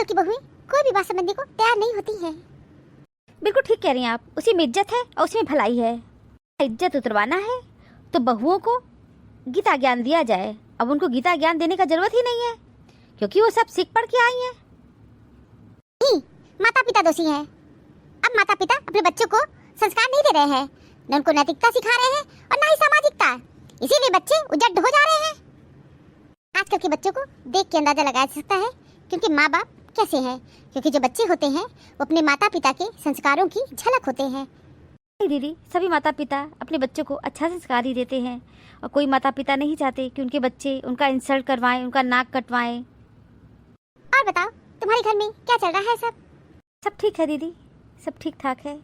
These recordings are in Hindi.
की बहुएं कोई भी बात समझने को तैयार नहीं होती है। बिल्कुल ठीक कह रही हैं आप। उसी में इज्जत है और उसमें भलाई है। इज्जत उतरवाना है तो बहुओं को गीता ज्ञान दिया जाए। अब उनको गीता ज्ञान देने का जरूरत ही नहीं है, क्योंकि वो सब सीख पढ़ के आई हैं। नहीं, माता पिता दोषी हैं। अब माता पिता अपने बच्चों को संस्कार नहीं दे रहे हैं, न उनको नैतिकता सिखा रहे हैं और न ही सामाजिकता। इसीलिए बच्चे उजड़ हो जा रहे हैं। आजकल के बच्चों को देख के अंदाजा लगाया जा सकता है क्योंकि माँ बाप कैसे हैं, क्योंकि जो बच्चे होते हैं वो अपने माता पिता के संस्कारों की झलक होते हैं। नहीं दीदी, सभी माता पिता अपने बच्चों को अच्छा संस्कार ही देते हैं और कोई माता पिता नहीं चाहते कि उनके बच्चे उनका इंसल्ट करवाएं, उनका नाक कटवाएं। और बताओ, तुम्हारे घर में क्या चल रहा है? सब ठीक है दीदी, सब ठीक ठाक है।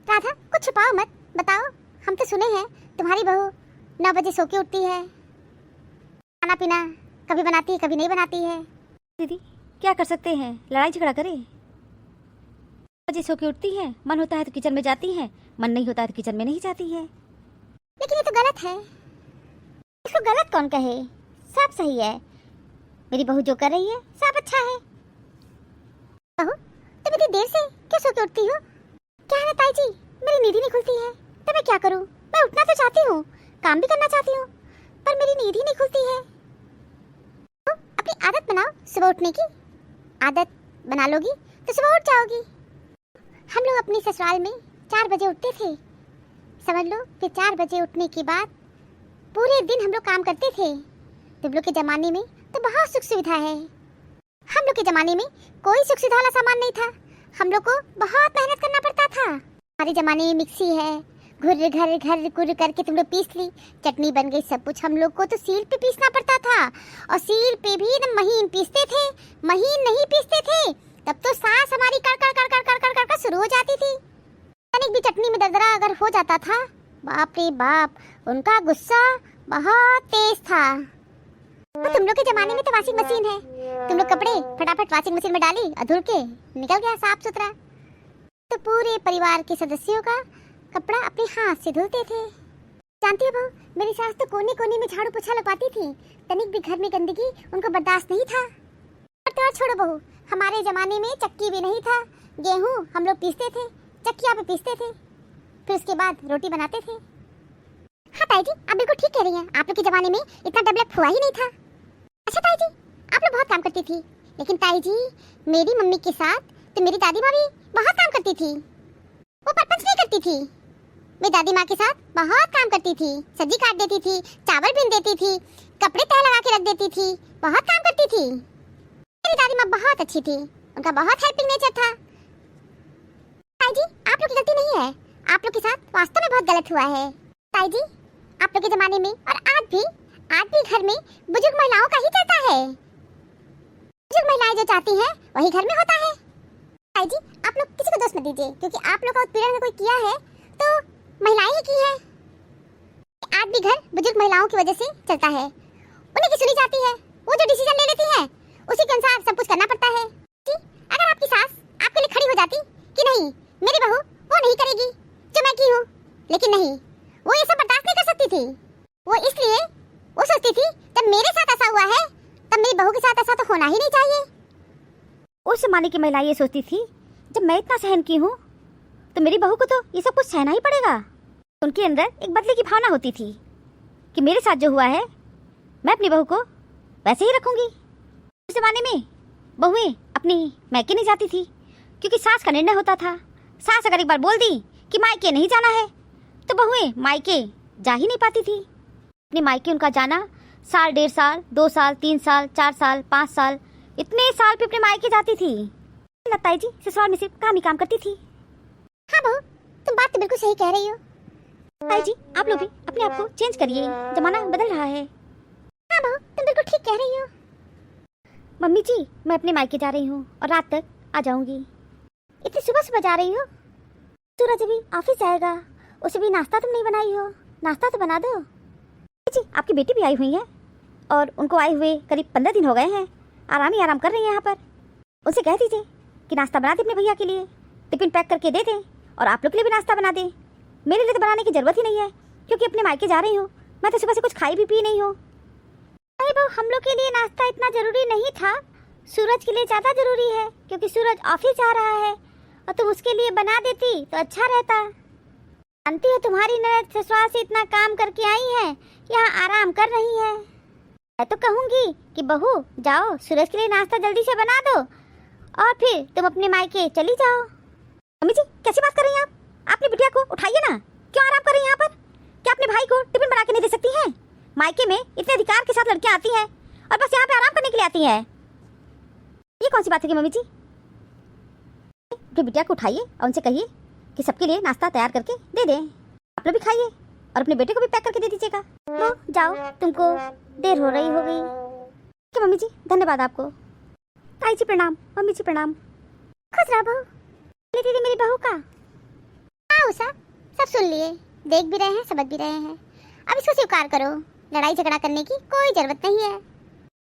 राधा, कुछ छुपाओ मत, बताओ। हम तो सुने हैं तुम्हारी बहू 9 बजे सो के उठती है, खाना पीना कभी बनाती है कभी नहीं बनाती है। दीदी क्या कर सकते हैं, लड़ाई झगड़ा करें? बजे सो के उठती है, मन होता है तो किचन में जाती है, मन नहीं होता है तो किचन में नहीं जाती है। लेकिन ये तो गलत है। इसको गलत कौन कहे? सब सही है। मेरी बहू जो कर रही है सब अच्छा है। बहू, तुम इतनी देर से क्यों सो के उठती हो? क्या है ताई जी, मेरी नींद ही नहीं खुलती है, तो मैं क्या करूं? मैं उठना तो चाहती हूँ, काम भी करना चाहती हूँ, पर मेरी नींद ही नहीं खुलती है। तो अपनी आदत बनाओ सुबह उठने की। आदत बना लोगी तो सुबह उठ जाओगी। हम लोग अपनी ससुराल में 4 बजे उठते थे, समझ लो। फिर 4 बजे उठने के बाद पूरे दिन हम लोग काम करते थे। तुम लोग के ज़माने में तो बहुत सुख सुविधा है। हम लोग के ज़माने में कोई सुख सुविधा वाला सामान नहीं था। हम लोग को बहुत मेहनत करना पड़ता था। हमारे ज़माने में मिक्सी है, घुर घर घर कुर करके तुम लोग पीस ली, चटनी बन गई, सब कुछ। हम लोग को तो सील पे पीसना पड़ता था, और सील पे भी एकदम महीन पीसते थे। महीन नहीं पीसते थे तब तो सांस हमारी कर कर कर कर कर कर कर, कर शुरू हो जाती थी। तनिक भी चटनी में दरदरा अगर हो जाता था, बाप रे बाप, उनका गुस्सा बहुत तेज था। और तुम लोग के जमाने में तो वॉशिंग मशीन है, तुम लोग कपड़े फटाफट वॉशिंग मशीन में डाली और धुल के निकल गया साफ सुथरा। तो पूरे परिवार के सदस्यों का कपड़ा अपने हाथ से धुलते थे। जानती हो बहू, मेरी सास तो कोने कोने में झाड़ू पोछा लगवाती थी, तनिक भी घर में गंदगी उनको बर्दाश्त नहीं था। और तो और छोड़ो बहू, हमारे जमाने में चक्की भी नहीं था। गेहूँ हम लोग पीसते थे, चक्किया पे पीसते थे, फिर उसके बाद रोटी बनाते थे। हाँ ताई जी, आप बिल्कुल ठीक कह रही हैं। आप लोग के जमाने में इतना डेवलप हुआ ही नहीं था। अच्छा ताई जी, आप लोग बहुत काम करती थी, लेकिन ताई जी मेरी मम्मी के साथ तो मेरी दादी माँ भी बहुत काम करती थी। वो परपंच नहीं करती थी। मेरी दादी माँ के साथ बहुत काम करती थी, सब्जी काट देती थी, चावल बीन देती थी, कपड़े तह लगा के रख देती थी, बहुत काम करती थी। मेरी दादी माँ बहुत अच्छी थी, उनका बहुत हेल्पिंग नेचर था। ताई जी, आप लोग की गलती नहीं है, आप लोग के साथ वास्तव में बहुत गलत हुआ है। ताई जी, आप लोग के जमाने में और आज भी घर में बुजुर्ग महिलाओं का ही चलता है। बुजुर्ग महिलाएं जो चाहती हैं वही घर में होता है। ताई जी, आप लोग किसी को दोष मत दीजिए, क्योंकि आप लोग का उत्पीड़न कोई किया है तो महिलाएं ही की है। आज भी घर बुजुर्ग महिलाओं की वजह से चलता है, उन्हीं की सुनी जाती है। वो जो डिसीजन ले लेती है उसी के अनुसार सब कुछ करना पड़ता है। जी, अगर आपकी सास आपके लिए खड़ी हो जाती कि नहीं मेरी बहू वो नहीं करेगी जो मैं की हूँ, लेकिन नहीं, वो ये सब बर्दाश्त नहीं कर सकती थी। वो इसलिए वो सोचती थी जब मेरे साथ ऐसा हुआ है तब मेरी बहू के साथ ऐसा तो होना ही नहीं चाहिए। उस जमाने की महिला ये सोचती थी जब मैं इतना सहन की हूँ तो मेरी बहू को तो ये सब कुछ सहना ही पड़ेगा। उनके अंदर एक बदले की भावना होती थी कि मेरे साथ जो हुआ है मैं अपनी बहू को वैसे ही रखूंगी। उस जमाने में बहुएं अपनी मायके नहीं जाती थी, क्योंकि सास का निर्णय होता था। सास अगर एक बार बोल दी कि मायके नहीं जाना है तो बहुएं मायके जा ही नहीं पाती थी। अपने मायके उनका जाना साल, 1.5 साल, 2 साल, 3 साल, 4 साल, 5 साल, इतने साल पे अपने मायके जाती थी। ताई जी ससुराल में सिर्फ काम ही काम करती थी। हाँ बहू, तुम बात तो बिल्कुल सही कह रही हो। ताई जी आप लोग भी अपने आप को चेंज करिए, जमाना बदल रहा है। हाँ बहू, तुम बिल्कुल ठीक कह रही हो। मम्मी जी, मैं अपने मायके जा रही हूँ और रात तक आ जाऊंगी। इतनी सुबह सुबह जा रही हो? सूरज अभी ऑफिस जाएगा, उसे भी नाश्ता तुम नहीं बनाई हो, नाश्ता तो बना दो। जी, आपकी बेटी भी आई हुई है और उनको आए हुए करीब 15 दिन हो गए हैं, आराम ही आराम कर रही हैं यहाँ पर। उनसे कह दीजिए कि नाश्ता बना दे अपने भैया के लिए, टिफिन पैक करके दे दें और आप लोग के लिए भी नाश्ता बना दें। मेरे लिए तो बनाने की जरूरत ही नहीं है, क्योंकि अपने मायके जा रही हूँ। मैं तो सुबह से कुछ खाई भी पी नहीं हूँ। अरे बहू, हम लोग के लिए नाश्ता इतना जरूरी नहीं था, सूरज के लिए ज़्यादा ज़रूरी है, क्योंकि सूरज ऑफिस जा रहा है और तुम उसके लिए बना देती तो अच्छा रहता। जानती हो तुम्हारी ननद ससुराल से इतना काम करके आई है, यहाँ आराम कर रही है। मैं तो कहूँगी कि बहू जाओ सूरज के लिए नाश्ता जल्दी से बना दो और फिर तुम अपने मायके चली जाओ। मम्मी जी कैसी बात कर रही हैं आप? अपनी बिटिया को उठाइए ना, क्यों आराम कर रही हैं यहाँ पर? क्या अपने भाई को टिफिन बना के नहीं दे सकती हैं? मायके में इतने अधिकार के साथ लड़कियाँ आती हैं और बस यहाँ पे आराम करने के लिए आती हैं। ये कौन सी बात है कि मम्मी जी? अपनी बिटिया को उठाइए और उनसे कहिए कि सबके लिए नाश्ता तैयार करके दे दें। आप लोग भी खाइए और अपने बेटे को भी पैक करके दे दीजिएगा। लो जाओ, तुमको देर हो रही हो गई। क्या मम्मी जी, धन्यवाद आपको। ताई जी प्रणाम, मम्मी जी प्रणाम। खुश रहो बहू। दीदी मेरी बहू का। हाँ उषा, सब सुन लिए, देख भी रहे हैं, समझ भी रहे हैं। अब इसको स्वीकार करो, लड़ाई झगड़ा करने की कोई जरूरत नहीं है।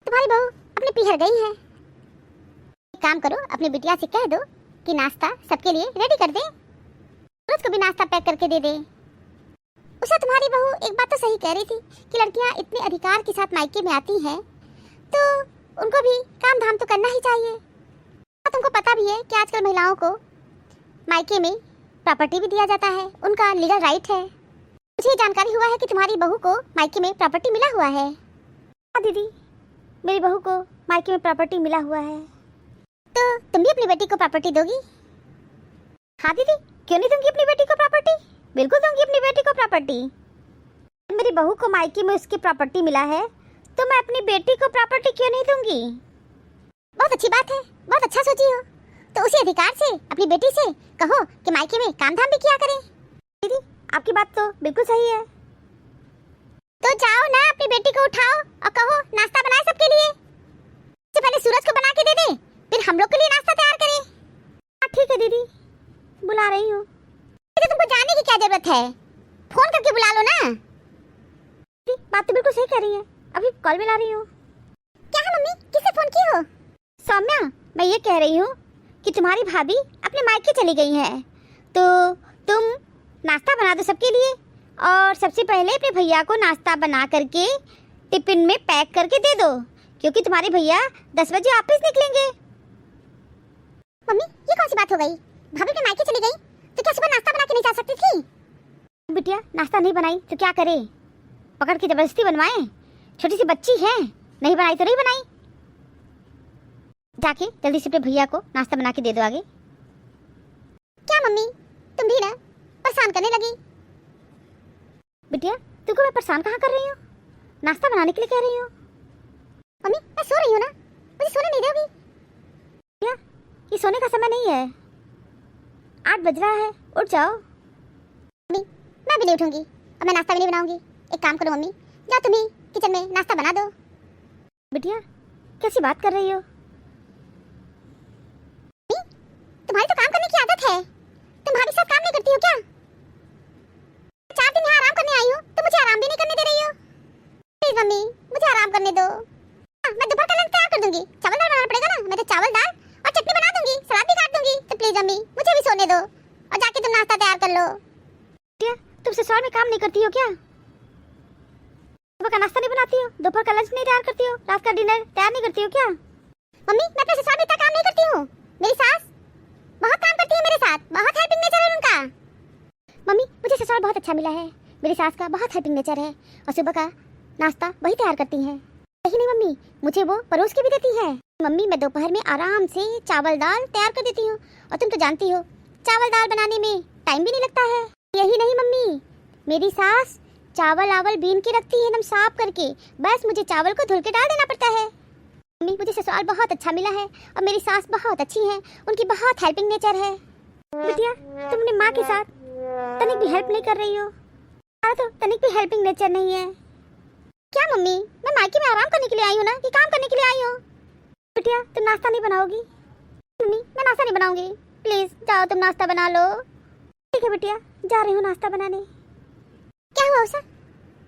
तुम्हारी बहू अपने पीहर गई है। एक काम करो, अपनी बिटिया से कह दो कि नाश्ता सबके लिए रेडी कर दे, उसको भी नाश्ता पैक करके दे दे। उषा तुम्हारी बहू एक बात तो सही कह रही थी कि लड़कियां इतने अधिकार के साथ मायके में आती हैं तो उनको भी काम धाम तो करना ही चाहिए। और तुमको पता भी है कि आजकल महिलाओं को मायके में प्रॉपर्टी भी दिया जाता है, उनका लीगल राइट है। मुझे जानकारी हुआ है कि तुम्हारी बहू को मायके में प्रॉपर्टी मिला हुआ है। हाँ दीदी, मेरी बहू को मायके में प्रॉपर्टी मिला हुआ है। तो तुम भी अपनी बेटी को प्रॉपर्टी दोगी? हाँ दीदी, क्यों नहीं दूंगी अपनी बेटी को प्रॉपर्टी? बिल्कुल दूंगी अपनी बेटी को प्रॉपर्टी। मेरी बहू को मायके में उसकी प्रॉपर्टी मिला है तो मैं अपनी बेटी को प्रॉपर्टी क्यों नहीं दूंगी? बहुत अच्छी बात है, बहुत अच्छा सोची हो। तो उसी अधिकार से अपनी बेटी से कहो कि मायके में काम धाम भी किया करे। दीदी आपकी बात तो बिल्कुल सही है। तो जाओ ना, अपनी बेटी को उठाओ और कहो नाश्ता बनाए सबके लिए। सबसे पहले सूरज को बना के दे दे, फिर हम लोग के लिए नाश्ता तैयार करे। हाँ ठीक है दीदी, बुला रही हूँ। तो तुमको जाने की क्या जरूरत है, फोन करके बुला लो ना। बात तो बिल्कुल सही कह रही है, अभी कॉल मिला रही हूँ। क्या है मम्मी, किससे फोन की हो? सौम्या, मैं ये कह रही हूँ कि तुम्हारी भाभी अपने मायके चली गई है तो तुम नाश्ता बना दो सबके लिए और सबसे पहले अपने भैया को नाश्ता बना करके टिफिन में पैक करके दे दो, क्योंकि तुम्हारे भैया 10 बजे ऑफिस निकलेंगे। मम्मी ये कौन सी बात हो गई? भाभी अपने मायके चली गई तो क्या सुबह नाश्ता बना के नहीं जा सकती थी? बिटिया नाश्ता नहीं बनाई तो क्या करे, पकड़ के जबरदस्ती बनवाए? छोटी सी बच्ची है, नहीं बनाई तो नहीं बनाई। जाके जल्दी से अपने भैया को नाश्ता बना के दे दो आगे। क्या मम्मी, तुम भी ना परेशान करने लगी। बिटिया तुमको मैं परेशान कहाँ कर रही हूँ? नाश्ता बनाने के लिए कह रही हूँ। मम्मी मैं सो रही हूँ ना, मुझे सोने नहीं दोगी? बिटिया ये सोने का समय नहीं है, 8 बज रहा है, उठ जाओ। मम्मी मैं भी नहीं उठूंगी और मैं नाश्ता भी नहीं बनाऊंगी। एक काम करो मम्मी, जाओ तुम्ही किचन में नाश्ता बना दो। बिटिया कैसी बात कर रही हो? तुम्हारी तो काम करने की आदत है, तुम भाभी साथ काम नहीं करती हो क्या? 4 दिन यहाँ आराम करने आई हो तो मुझे आराम भी नहीं करने दे रही हो। प्लीज मम्मी मुझे आराम करने दो। मैं दोपहर का लंच तैयार कर दूंगी, चावल दाल बनाना पड़ेगा ना, मैं तो चावल दाल और चटनी बना दूंगी, सलाद भी काट दूंगी। तो प्लीज मम्मी मुझे भी सोने दो और जाके तुम नाश्ता तैयार कर लो। बिटिया तुम ससुराल में काम नहीं करती हो क्या? सुबह का नाश्ता नहीं बनाती हो, दोपहर का लंच नहीं तैयार करती हो, रात का डिनर तैयार नहीं करती हो क्या? मम्मी मैं अपने ससुराल में इतना काम नहीं करती हूँ, मेरी सास बहुत काम करती है मेरे साथ, बहुत हेल्पिंग नेचर है उनका। मम्मी मुझे ससुराल बहुत अच्छा मिला है, मेरी सास का बहुत हेल्पिंग नेचर है और सुबह का नाश्ता वही तैयार करती हैं। यही नहीं मम्मी, मुझे वो परोस के भी देती है। मम्मी मैं दोपहर में आराम से चावल दाल तैयार कर देती हूँ और तुम तो जानती हो चावल दाल बनाने में टाइम भी नहीं लगता है। यही नहीं मम्मी, मेरी सास चावल आवल बीन के रखती है एकदम साफ करके, बस मुझे चावल को धुल के डाल देना पड़ता है। मम्मी मुझे ससुराल बहुत अच्छा मिला है और मेरी सास बहुत अच्छी है, उनकी बहुत हेल्पिंग नेचर है। बिटिया तुमने माँ के साथ तनिक भी हेल्प नहीं कर रही हो, तो तनिक भी हेल्पिंग नेचर नहीं है। क्या मम्मी, मैं मायके में आराम करने के लिए आई हूँ ना कि काम करने के लिए आई हूँ? बिटिया तुम नाश्ता नहीं बनाओगी? मम्मी मैं नाश्ता नहीं बनाऊंगी, प्लीज जाओ तुम नाश्ता बना लो। ठीक है बिटिया, जा रही हूँ नाश्ता बनाने। क्या हुआ उषा,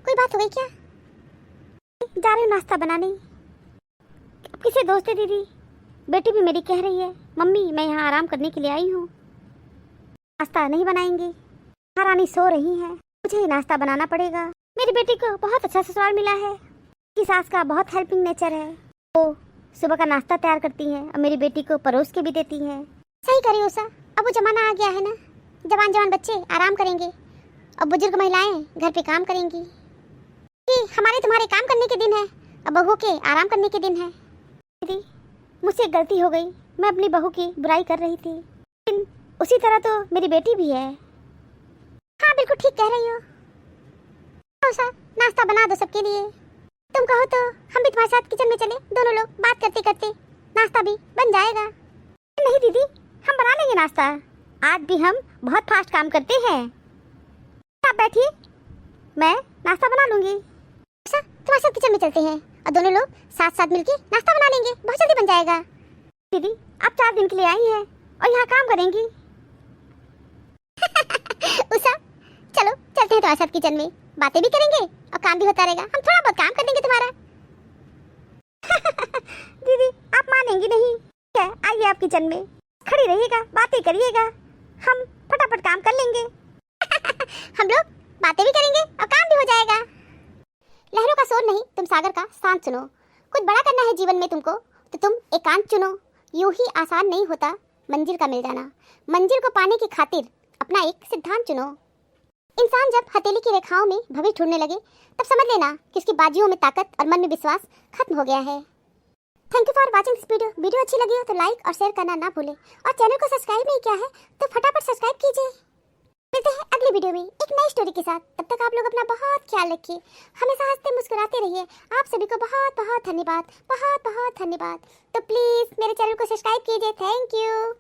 कोई बात हो गई क्या? जा रही हूँ नाश्ता बनाने। अब किसे दोस्त है दीदी, बेटी भी मेरी कह रही है मम्मी मैं यहाँ आराम करने के लिए आई हूँ, नाश्ता नहीं बनाएंगी। महारानी सो रही है, मुझे ही नाश्ता बनाना पड़ेगा। मेरी बेटी को बहुत अच्छा ससुराल मिला है, उसकी सास का बहुत हेल्पिंग नेचर है, वो सुबह का नाश्ता तैयार करती हैं और मेरी बेटी को परोस के भी देती हैं। सही करी उषा, अब वो जमाना आ गया है ना, जवान जवान बच्चे आराम करेंगे और बुजुर्ग महिलाएं घर पे काम करेंगी। कि हमारे तुम्हारे काम करने के दिन है और बहुओं के आराम करने के दिन है। दीदी मुझसे एक गलती हो गई, मैं अपनी बहू की बुराई कर रही थी, लेकिन उसी तरह तो मेरी बेटी भी है। हाँ बिल्कुल ठीक कह रही हो। उषा नाश्ता बना दो सबके लिए, तुम कहो तो हम भी तुम्हारे साथ किचन में चले, दोनों लोग बात करते करते नाश्ता भी बन जाएगा। नहीं दीदी, हम बना लेंगे नाश्ता, आज भी हम बहुत फास्ट काम करते हैं। आप बैठिए, मैं नाश्ता बना लूंगी। उषा तुम्हारे साथ किचन में चलते हैं और दोनों लोग साथ साथ मिलके नाश्ता बना लेंगे, बहुत जल्दी बन जाएगा। दीदी आप 4 दिन के लिए आई हैं और यहाँ काम करेंगी। उषा चलो चलते हैं तुम्हारे साथ किचन में, बातें भी करेंगे और काम भी होता रहेगा, हम थोड़ा बहुत काम कर देंगे तुम्हारा। दीदी आप मानेंगी नहीं क्या? आइए आप किचन में खड़ी रहिएगा, बातें करिएगा, हम फटाफट काम कर लेंगे। हम लोग बातें भी करेंगे और काम भी हो जाएगा। लहरों का शोर नहीं, तुम सागर का शांत सुनो। कुछ बड़ा करना है जीवन में तुमको तो तुम एकांत चुनो। यूं ही आसान नहीं होता मंजिल का मिल जाना। मंजिल को पाने की खातिर अपना एक सिद्धांत चुनो। इंसान जब हथेली की रेखाओं में भविष्य ढूंढने लगे तब समझ लेना कि उसकी बाजियों में ताकत और मन में विश्वास खत्म हो गया है। Thank you for watching this video. Video अच्छी लगी हो तो लाइक और शेयर करना ना भूलें और चैनल को सब्सक्राइब नहीं किया है तो फटाफट सब्सक्राइब कीजिए। मिलते हैं अगली वीडियो में एक नई स्टोरी के साथ। तब तक आप लोग अपना बहुत ख्याल रखिए, हमेशा हंसते मुस्कुराते रहिए। आप सभी को बहुत बहुत धन्यवाद, बहुत बहुत धन्यवाद। तो प्लीज़ मेरे चैनल को सब्सक्राइब कीजिए। Thank you.